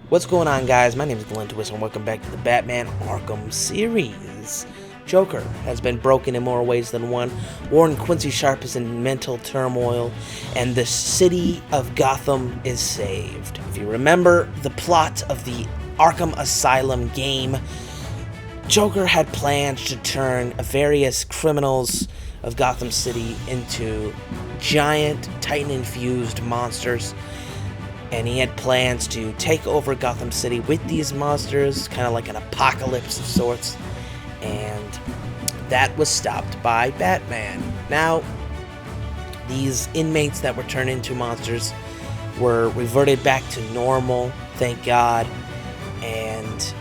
What's going on, guys? My name is Glenn Twist, and welcome back to the Batman Arkham series. Joker has been broken in more ways than one. Warren Quincy Sharp is in mental turmoil, and the city of Gotham is saved. If you remember the plot of the Arkham Asylum game, Joker had plans to turn various criminals of Gotham City into giant, Titan-infused monsters. And he had plans to take over Gotham City with these monsters, kind of like an apocalypse of sorts. And that was stopped by Batman. Now, these inmates that were turned into monsters were reverted back to normal, thank God, and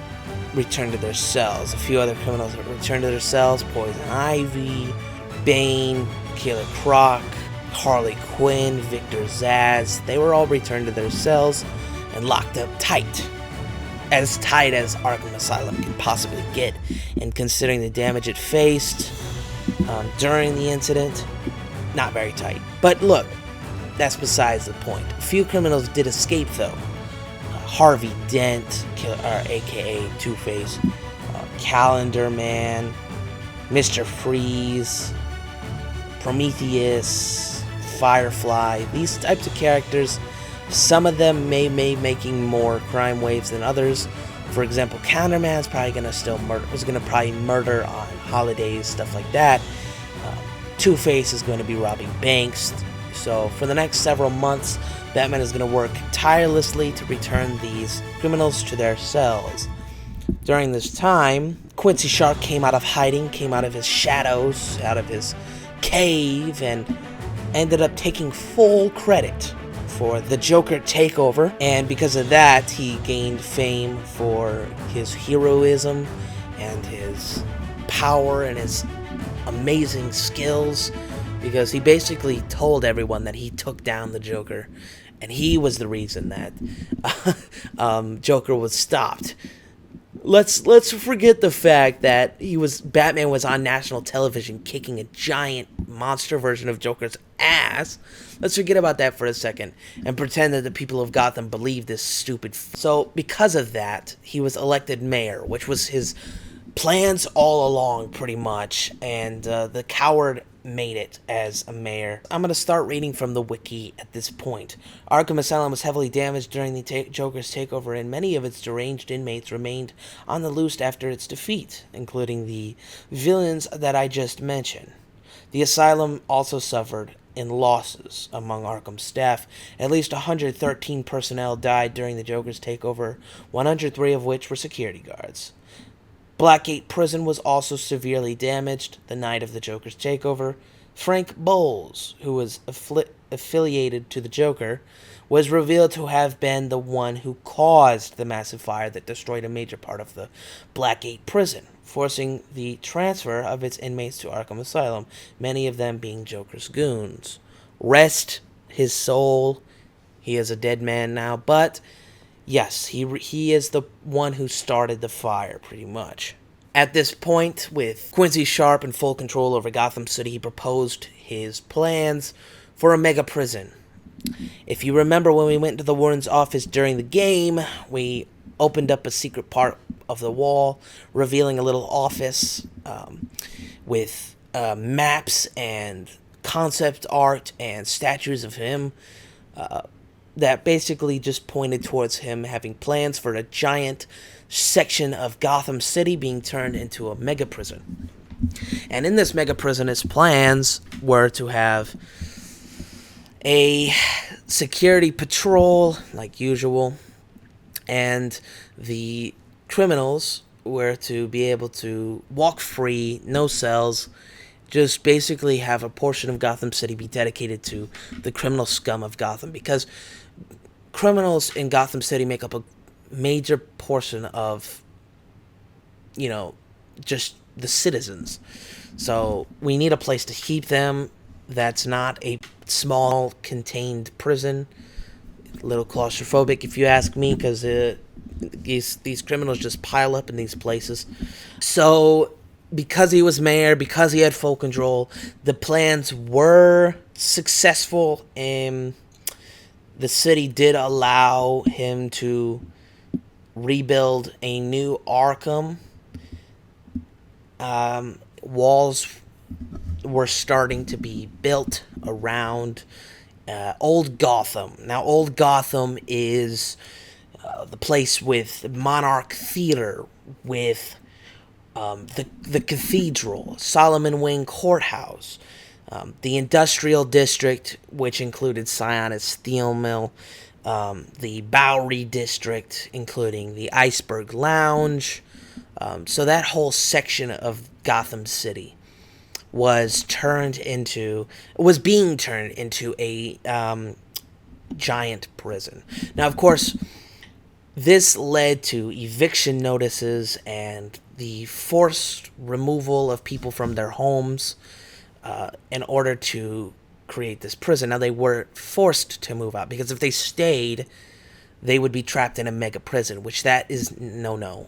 returned to their cells. A few other criminals returned to their cells: Poison Ivy, Bane, Killer Croc, Harley Quinn, Victor Zsasz. They were all returned to their cells and locked up tight. As tight as Arkham Asylum can possibly get. And considering the damage it faced during the incident, not very tight. But look, that's besides the point. A few criminals did escape, though. Harvey Dent, aka Two-Face, Calendar Man, Mr. Freeze, Prometheus, Firefly. These types of characters, some of them may be making more crime waves than others. For example, Counterman's probably gonna probably murder on holidays, stuff like that. Two-Face is going to be robbing banks. So for the next several months, Batman is going to work tirelessly to return these criminals to their cells. During this time, Quincy Sharp came out of hiding, came out of his shadows, out of his cave, and ended up taking full credit for the Joker takeover. And because of that, he gained fame for his heroism and his power and his amazing skills, because he basically told everyone that he took down the Joker, and he was the reason that Joker was stopped. Let's forget the fact that Batman was on national television kicking a giant monster version of Joker's ass. Let's forget about that for a second and pretend that the people of Gotham believe this stupid. So because of that, he was elected mayor, which was his plans all along, pretty much, and the coward made it as a mayor. I'm going to start reading from the Wiki at this point. Arkham Asylum was heavily damaged during the Joker's takeover, and many of its deranged inmates remained on the loose after its defeat, including the villains that I just mentioned. The asylum also suffered in losses among Arkham's staff. At least 113 personnel died during the Joker's takeover, 103 of which were security guards. Blackgate Prison was also severely damaged the night of the Joker's takeover. Frank Bowles, who was affiliated to the Joker, was revealed to have been the one who caused the massive fire that destroyed a major part of the Blackgate Prison, forcing the transfer of its inmates to Arkham Asylum, many of them being Joker's goons. Rest his soul. He is a dead man now, but yes, he is the one who started the fire, pretty much. At this point, with Quincy Sharp in full control over Gotham City, he proposed his plans for a mega prison. If you remember, when we went into the warden's office during the game, we opened up a secret part of the wall, revealing a little office with maps and concept art and statues of him, that basically just pointed towards him having plans for a giant section of Gotham City being turned into a mega prison. And in this mega prison, his plans were to have a security patrol, like usual, and the criminals were to be able to walk free, no cells, just basically have a portion of Gotham City be dedicated to the criminal scum of Gotham, because criminals in Gotham City make up a major portion of, just the citizens. So we need a place to keep them that's not a small, contained prison. A little claustrophobic, if you ask me, because these criminals just pile up in these places. So because he was mayor, because he had full control, the plans were successful, and the city did allow him to rebuild a new Arkham. Walls were starting to be built around Old Gotham. Now, Old Gotham is the place with Monarch Theater, with the Cathedral, Solomon Wing Courthouse, the Industrial District, which included Sionis Steel Mill, the Bowery District, including the Iceberg Lounge. So that whole section of Gotham City was being turned into a giant prison. Now, of course, this led to eviction notices and the forced removal of people from their homes in order to create this prison. Now, they were forced to move out because if they stayed, they would be trapped in a mega prison, which that is no.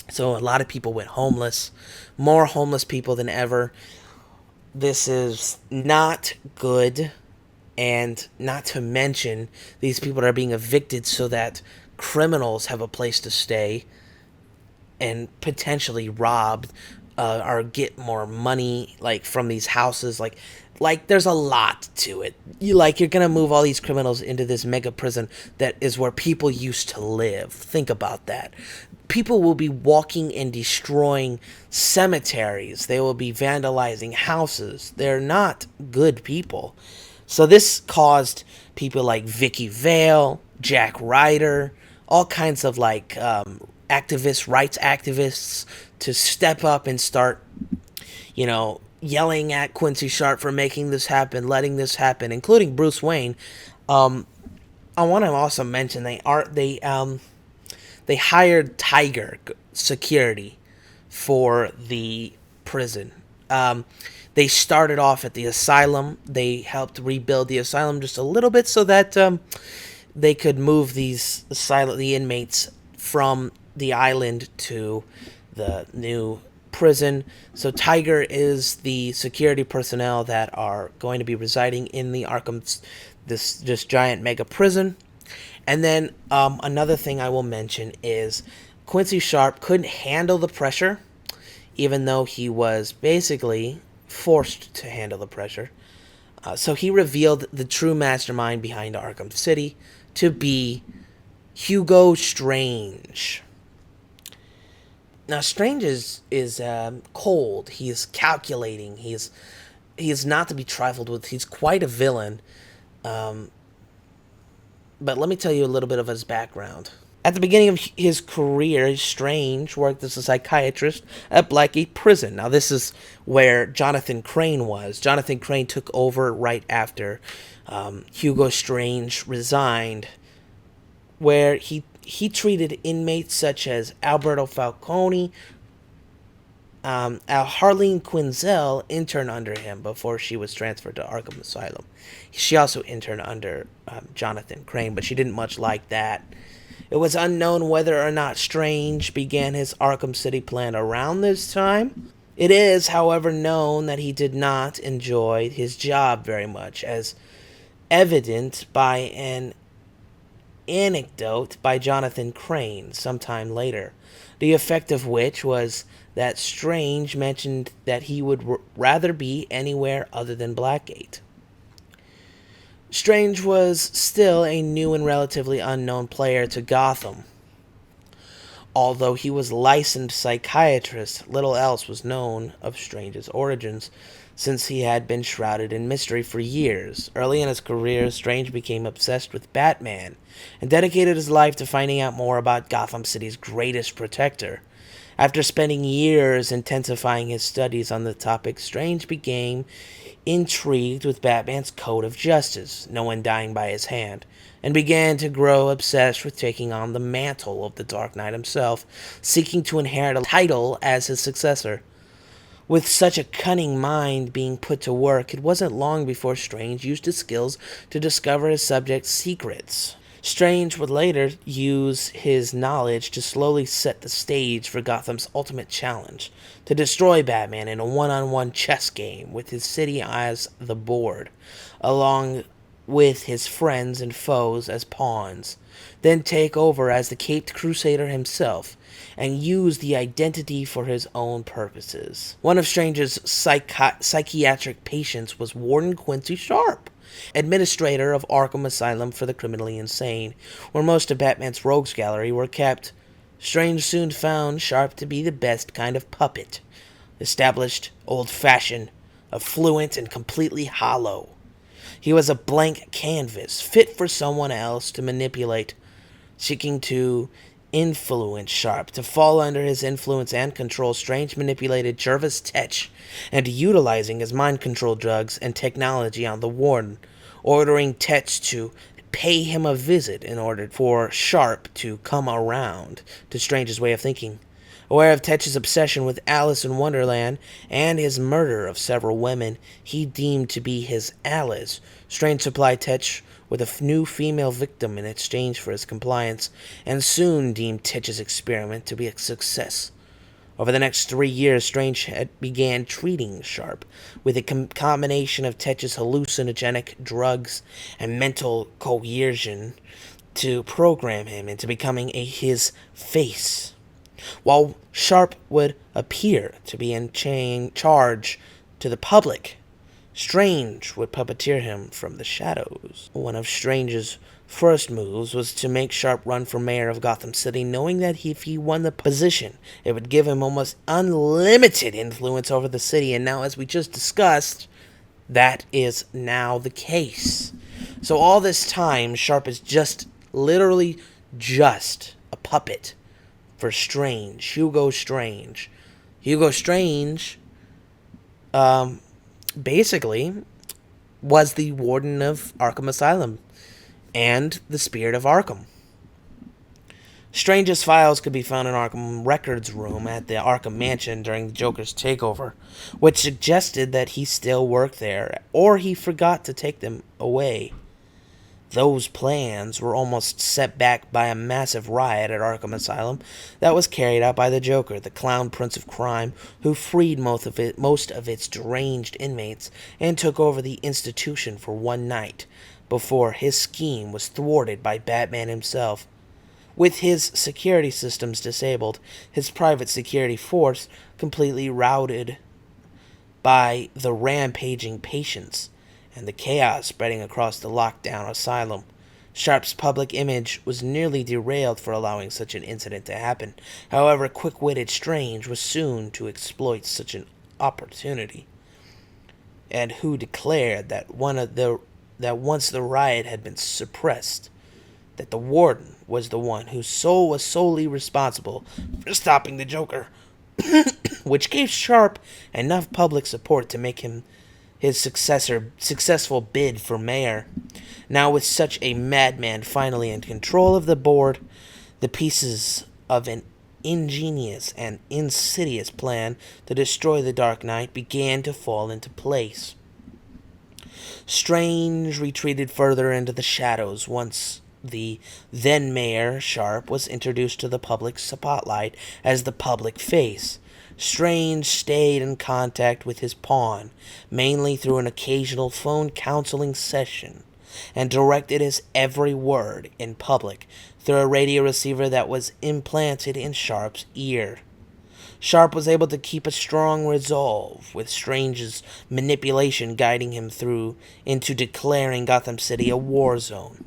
So a lot of people went homeless, more homeless people than ever. This is not good, and not to mention these people are being evicted so that criminals have a place to stay and potentially robbed or get more money like from these houses. Like there's a lot to it. You're gonna move all these criminals into this mega prison that is where people used to live. Think about that. People will be walking and destroying cemeteries. They will be vandalizing houses. They're not good people. So this caused people like Vicky Vale, Jack Ryder, all kinds of activists, rights activists, to step up and start, yelling at Quincy Sharp for making this happen, letting this happen, including Bruce Wayne. I want to also mention they hired Tiger Security for the prison. They started off at the asylum. They helped rebuild the asylum just a little bit so that they could move the inmates from the island to the new prison. So Tiger is the security personnel that are going to be residing in the this giant mega prison. And then another thing I will mention is Quincy Sharp couldn't handle the pressure, even though he was basically forced to handle the pressure. So he revealed the true mastermind behind Arkham City to be Hugo Strange. Now, Strange is cold. He is calculating. He is not to be trifled with. He's quite a villain. But let me tell you a little bit of his background. At the beginning of his career, Strange worked as a psychiatrist at Blackgate Prison. Now, this is where Jonathan Crane was. Jonathan Crane took over right after Hugo Strange resigned, where he treated inmates such as Alberto Falcone. Harleen Quinzel interned under him before she was transferred to Arkham Asylum. She also interned under Jonathan Crane, but she didn't much like that. It was unknown whether or not Strange began his Arkham City plan around this time. It is, however, known that he did not enjoy his job very much, as evident by an anecdote by Jonathan Crane sometime later, the effect of which was that Strange mentioned that he would rather be anywhere other than Blackgate. Strange was still a new and relatively unknown player to Gotham. Although he was a licensed psychiatrist, little else was known of Strange's origins, since he had been shrouded in mystery for years. Early in his career, Strange became obsessed with Batman and dedicated his life to finding out more about Gotham City's greatest protector. After spending years intensifying his studies on the topic, Strange became intrigued with Batman's code of justice, no one dying by his hand, and began to grow obsessed with taking on the mantle of the Dark Knight himself, seeking to inherit a title as his successor. With such a cunning mind being put to work, it wasn't long before Strange used his skills to discover his subject's secrets. Strange would later use his knowledge to slowly set the stage for Gotham's ultimate challenge, to destroy Batman in a one-on-one chess game with his city as the board, along with his friends and foes as pawns. then take over as the Caped Crusader himself and use the identity for his own purposes. One of Strange's psychiatric patients was Warden Quincy Sharp, administrator of Arkham Asylum for the criminally insane, where most of Batman's rogues gallery were kept. Strange soon found Sharp to be the best kind of puppet. Established, old-fashioned, affluent, and completely hollow. He was a blank canvas, fit for someone else to manipulate, seeking to influence Sharp to fall under his influence and control. Strange manipulated Jervis Tetch and utilizing his mind control drugs and technology on the Warden, ordering Tetch to pay him a visit in order for Sharp to come around to Strange's way of thinking. Aware of Tetch's obsession with Alice in Wonderland and his murder of several women he deemed to be his allies, Strange supplied Tetch with a new female victim in exchange for his compliance, and soon deemed Tetch's experiment to be a success. Over the next 3 years, Strange began treating Sharp with a combination of Tetch's hallucinogenic drugs and mental coercion to program him into becoming his face. While Sharp would appear to be in charge to the public, Strange would puppeteer him from the shadows. One of Strange's first moves was to make Sharp run for mayor of Gotham City, knowing that if he won the position, it would give him almost unlimited influence over the city. And now, as we just discussed, that is now the case. So all this time, Sharp is literally just a puppet for Strange, Hugo Strange. Hugo Strange, basically was the warden of Arkham Asylum and the Spirit of Arkham. Strange's files could be found in Arkham Records room at the Arkham Mansion during the Joker's takeover, which suggested that he still worked there, or he forgot to take them away. Those plans were almost set back by a massive riot at Arkham Asylum that was carried out by the Joker, the clown prince of crime, who freed most of its deranged inmates and took over the institution for one night before his scheme was thwarted by Batman himself. With his security systems disabled, his private security force completely routed by the rampaging patients, and the chaos spreading across the lockdown asylum. Sharp's public image was nearly derailed for allowing such an incident to happen. However, quick-witted Strange was soon to exploit such an opportunity, and who declared that once the riot had been suppressed, that the Warden was the one who was solely responsible for stopping the Joker, which gave Sharp enough public support to make him his successful bid for mayor. Now, with such a madman finally in control of the board, the pieces of an ingenious and insidious plan to destroy the Dark Knight began to fall into place. Strange retreated further into the shadows once the then-mayor, Sharp, was introduced to the public spotlight as the public face. Strange stayed in contact with his pawn, mainly through an occasional phone counseling session, and directed his every word in public through a radio receiver that was implanted in Sharp's ear. Sharp was able to keep a strong resolve, with Strange's manipulation guiding him through into declaring Gotham City a war zone.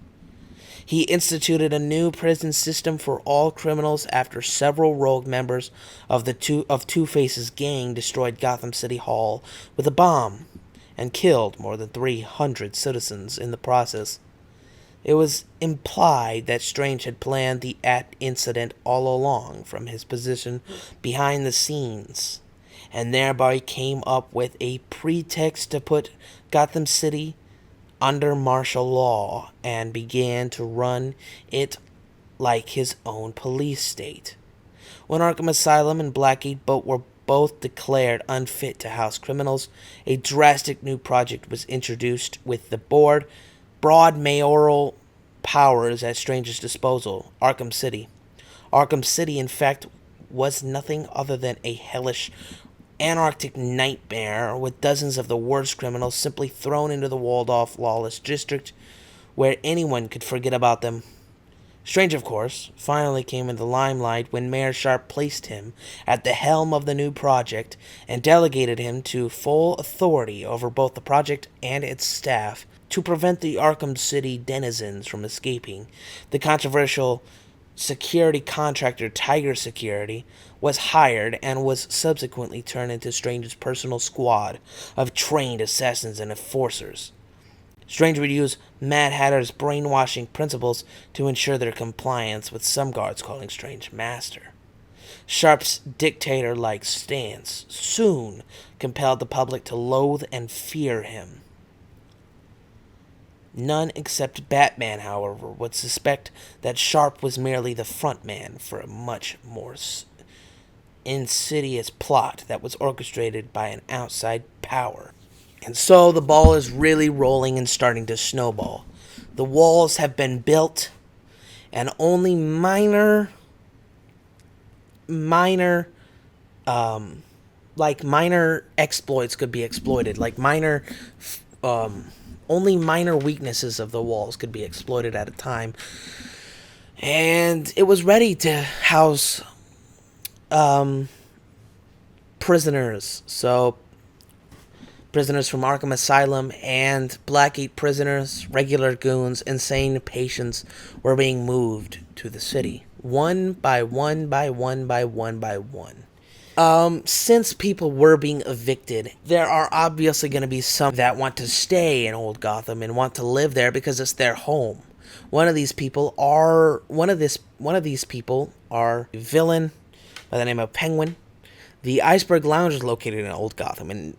He instituted a new prison system for all criminals after several rogue members of Two-Face's gang destroyed Gotham City Hall with a bomb and killed more than 300 citizens in the process. It was implied that Strange had planned the incident all along from his position behind the scenes, and thereby came up with a pretext to put Gotham City under martial law and began to run it like his own police state. When Arkham Asylum and Blackgate were both declared unfit to house criminals, a drastic new project was introduced with the broad mayoral powers at Strange's disposal: Arkham City. Arkham City, in fact, was nothing other than a hellish anarchic nightmare with dozens of the worst criminals simply thrown into the walled-off lawless district where anyone could forget about them. Strange, of course, finally came into the limelight when Mayor Sharp placed him at the helm of the new project and delegated him to full authority over both the project and its staff to prevent the Arkham City denizens from escaping. The controversial security contractor Tiger Security was hired and was subsequently turned into Strange's personal squad of trained assassins and enforcers. Strange would use Mad Hatter's brainwashing principles to ensure their compliance, with some guards calling Strange Master. Sharp's dictator-like stance soon compelled the public to loathe and fear him. None except Batman, however, would suspect that Sharp was merely the front man for a much more insidious plot that was orchestrated by an outside power. And so the ball is really rolling and starting to snowball. The walls have been built, and only minor exploits could be exploited. Only minor weaknesses of the walls could be exploited at a time. And it was ready to house prisoners. So prisoners from Arkham Asylum and Blackgate prisoners, regular goons, insane patients were being moved to the city. One by one by one by one by one. Since people were being evicted, there are obviously going to be some that want to stay in Old Gotham and want to live there because it's their home. One of these people are a villain by the name of Penguin. The Iceberg Lounge is located in Old Gotham, and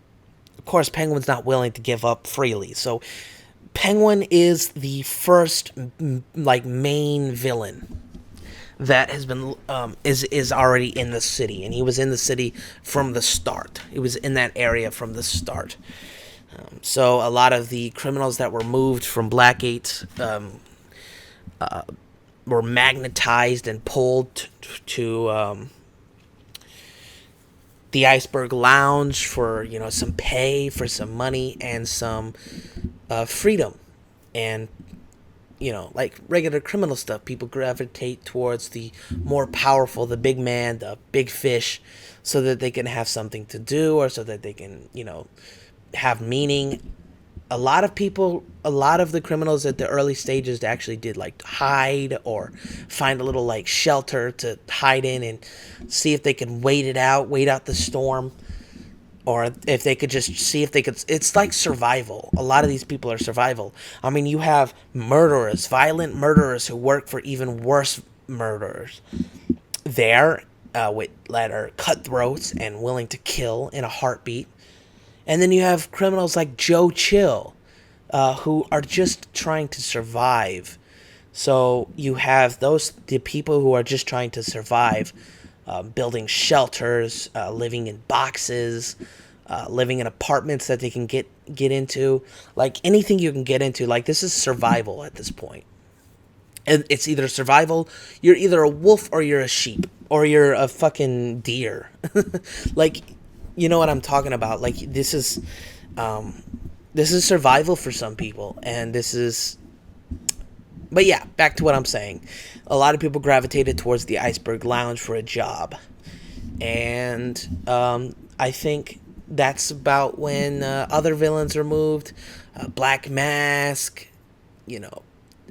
of course, Penguin's not willing to give up freely. So, Penguin is the first, main villain that has been, is already in the city. And he was in the city from the start. He was in that area from the start. So, a lot of the criminals that were moved from Blackgate, were magnetized and pulled to, the Iceberg Lounge for, some pay, for some money, and some freedom. And, like regular criminal stuff, people gravitate towards the more powerful, the big man, the big fish, so that they can have something to do, or so that they can, have meaning. A lot of the criminals at the early stages actually did hide or find a little shelter to hide in and see if they could wait out the storm, or if they could just see if they could. It's like survival. A lot of these people are survival. I mean, you have murderers, violent murderers who work for even worse murderers there, that are cutthroats and willing to kill in a heartbeat. And then you have criminals like Joe Chill, who are just trying to survive. So you have the people who are just trying to survive, building shelters, living in boxes, living in apartments that they can get into. Like anything you can get into. Like, this is survival at this point. And it's either survival, you're either a wolf or you're a sheep. Or you're a fucking deer. You know what I'm talking about. This is survival for some people, and but yeah, back to what I'm saying. A lot of people gravitated towards the Iceberg Lounge for a job, and I think that's about when other villains are moved. Black Mask,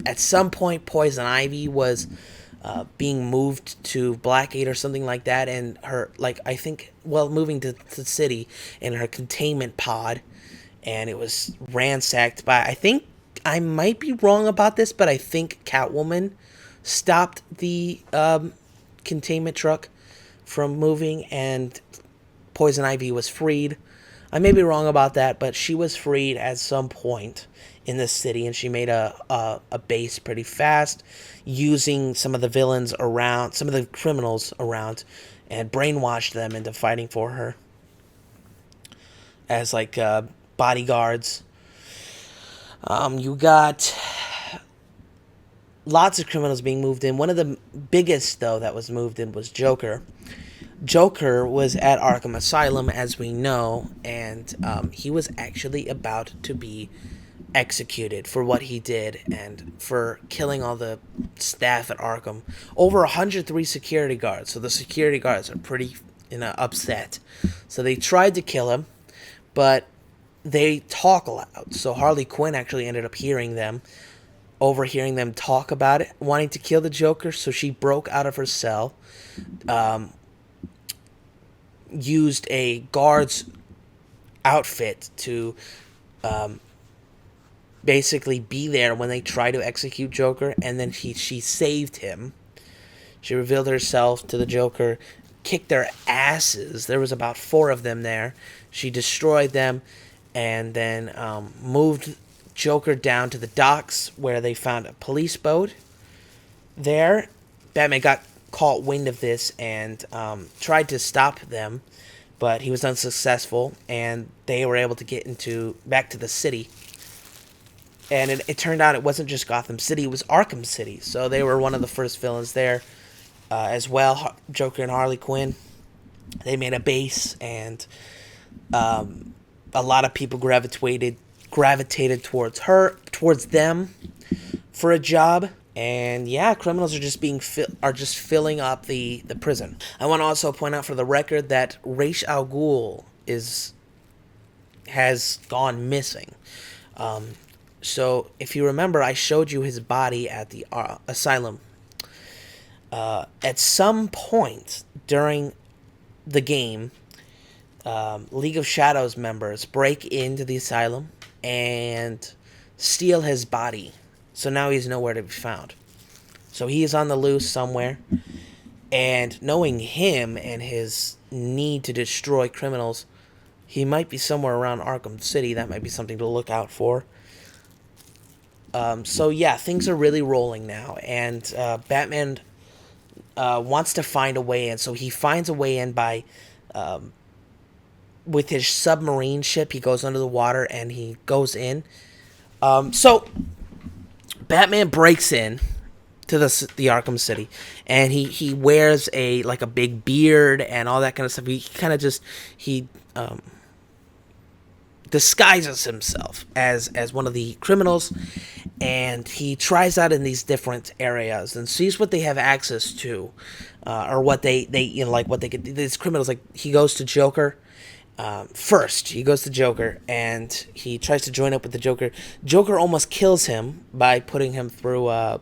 at some point Poison Ivy was being moved to Blackgate or something like that, and her, moving to the city in her containment pod, and it was ransacked by, I think, I might be wrong about this, but I think Catwoman stopped the containment truck from moving, and Poison Ivy was freed. I may be wrong about that, but she was freed at some point in the city, and she made a base pretty fast, using some of the villains around, some of the criminals around, and brainwashed them into fighting for her as bodyguards. You got lots of criminals being moved in. One of the biggest, though, that was moved in was Joker. Joker was at Arkham Asylum, as we know, and he was actually about to be executed for what he did and for killing all the staff at Arkham. Over 103 security guards, so the security guards are pretty upset. So they tried to kill him, but they talk loud. So Harley Quinn actually ended up hearing them, overhearing them talk about it, wanting to kill the Joker. So she broke out of her cell, used a guard's outfit to basically be there when they try to execute Joker, and then she saved him. She revealed herself to the Joker, kicked their asses. There was about 4 of them there. She destroyed them, and then moved Joker down to the docks where they found a police boat. There, Batman got caught wind of this and tried to stop them, but he was unsuccessful, and they were able to get back to the city. And it turned out it wasn't just Gotham City, it was Arkham City. So they were one of the first villains there as well. Joker and Harley Quinn. They made a base, and a lot of people gravitated towards them for a job. And yeah, criminals are just filling up the prison. I want to also point out for the record that Ra's al Ghul has gone missing. So, if you remember, I showed you his body at the asylum. At some point during the game, League of Shadows members break into the asylum and steal his body. So now he's nowhere to be found. So he is on the loose somewhere. And knowing him and his need to destroy criminals, he might be somewhere around Arkham City. That might be something to look out for. So yeah, things are really rolling now, and Batman wants to find a way in. So he finds a way in by, with his submarine ship, he goes under the water and he goes in. So Batman breaks in to the Arkham City, and he wears a big beard and all that kind of stuff. He kind of disguises himself as one of the criminals, and he tries out in these different areas and sees what they have access to, or what they what they could. These criminals, he goes to Joker. First, he goes to Joker, and he tries to join up with the Joker. Joker almost kills him by putting him through one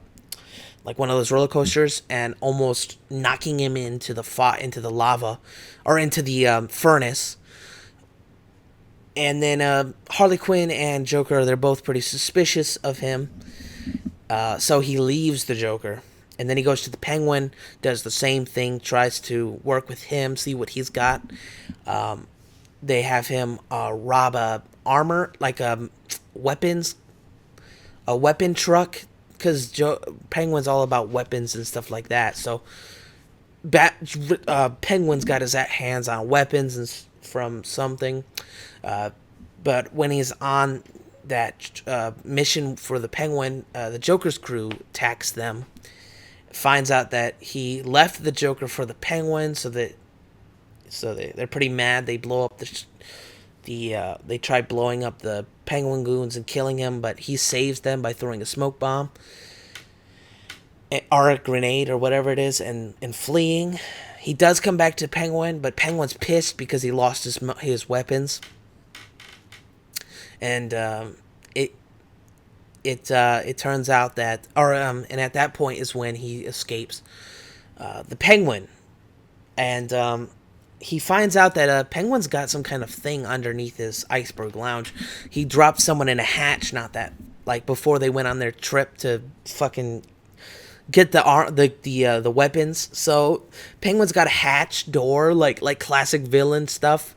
of those roller coasters and almost knocking him into the lava, or into the furnace. And then Harley Quinn and Joker, they're both pretty suspicious of him. So he leaves the Joker. And then he goes to the Penguin, does the same thing, tries to work with him, see what he's got. They have him rob a weapon truck, because Penguin's all about weapons and stuff like that. So Penguin's got his hands on weapons from something. But when he's on that mission for the Penguin, the Joker's crew attacks them. Finds out that he left the Joker for the Penguin, so they're pretty mad. They blow up they try blowing up the Penguin goons and killing him, but he saves them by throwing a smoke bomb or a grenade or whatever it is, and fleeing. He does come back to Penguin, but Penguin's pissed because he lost his weapons. And it turns out that, and at that point is when he escapes the Penguin, and he finds out that Penguin's got some kind of thing underneath his iceberg lounge. He dropped someone in a hatch, before they went on their trip to fucking get the weapons. So Penguin's got a hatch door, like classic villain stuff.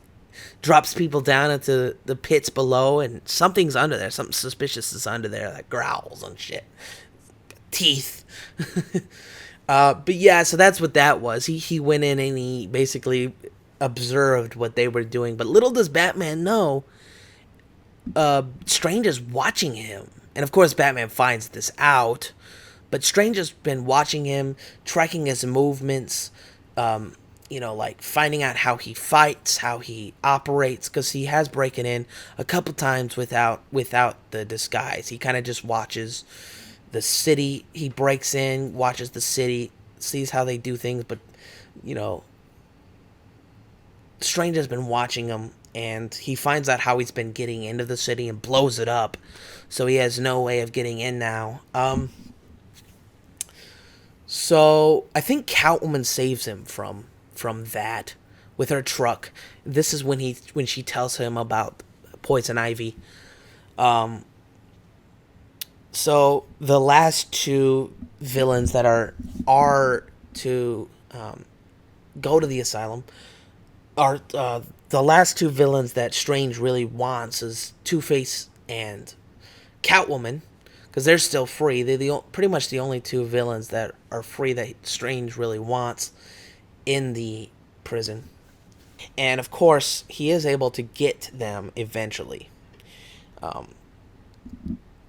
Drops people down into the pits below, and something's under there. Something suspicious is under there that growls and shit. Teeth. But yeah, so that's what that was. He went in and he basically observed what they were doing. But little does Batman know, Strange is watching him. And of course Batman finds this out. But Strange has been watching him, tracking his movements, like finding out how he fights, how he operates, because he has breaking in a couple times without the disguise. He kind of just watches the city. He breaks in, watches the city, sees how they do things, but you know, Strange has been watching him, and he finds out how he's been getting into the city and blows it up. So he has no way of getting in now. So I think Catwoman saves him from that with her truck. This is when she tells him about Poison Ivy. So the last two villains that are to go to the asylum are the last two villains that Strange really wants is Two-Face and Catwoman, because they're still free. They're pretty much the only two villains that are free that Strange really wants in the prison. And of course, he is able to get them eventually.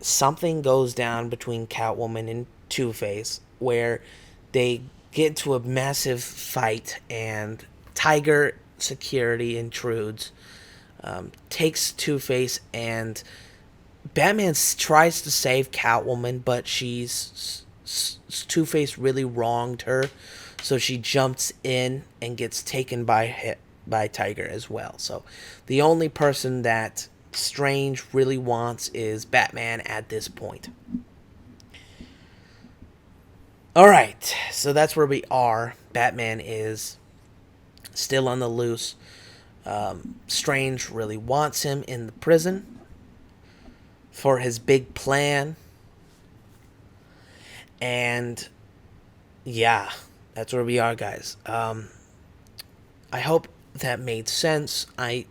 Something goes down between Catwoman and Two-Face where they get to a massive fight, and Tiger Security intrudes, takes Two-Face, and Batman tries to save Catwoman, but Two-Face really wronged her, so she jumps in and gets taken by Tiger as well. So the only person that Strange really wants is Batman at this point. Alright, so that's where we are. Batman is still on the loose. Strange really wants him in the prison for his big plan. And yeah, that's where we are, guys. I hope that made sense. I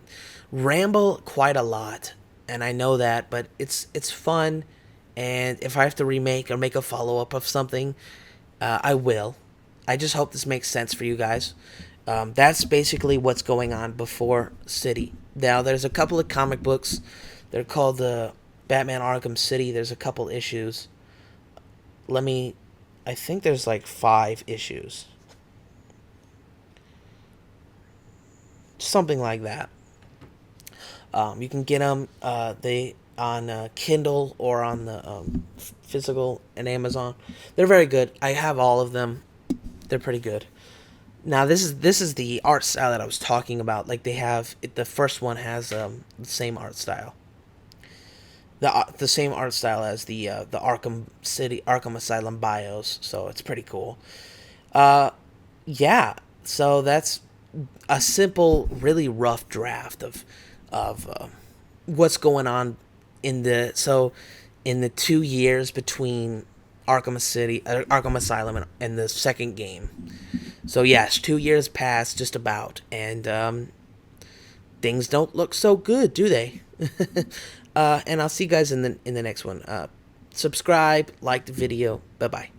ramble quite a lot, and I know that, but it's fun. And if I have to remake or make a follow-up of something, I will. I just hope this makes sense for you guys. That's basically what's going on before City. Now, there's a couple of comic books. They're called the Batman Arkham City. There's a couple issues. I think there's like 5 issues. Something like that. You can get them on Kindle or on the physical and Amazon. They're very good. I have all of them. They're pretty good. Now this is the art style that I was talking about. Like, they have the first one has the same art style. The same art style as the Arkham City, Arkham Asylum bios. So it's pretty cool. Yeah. So that's a simple, really rough draft of what's going on in the 2 years between Arkham Asylum and the second game. So yes, 2 years passed just about, and things don't look so good, do they? And I'll see you guys in the next one. Subscribe, like the video. Bye bye.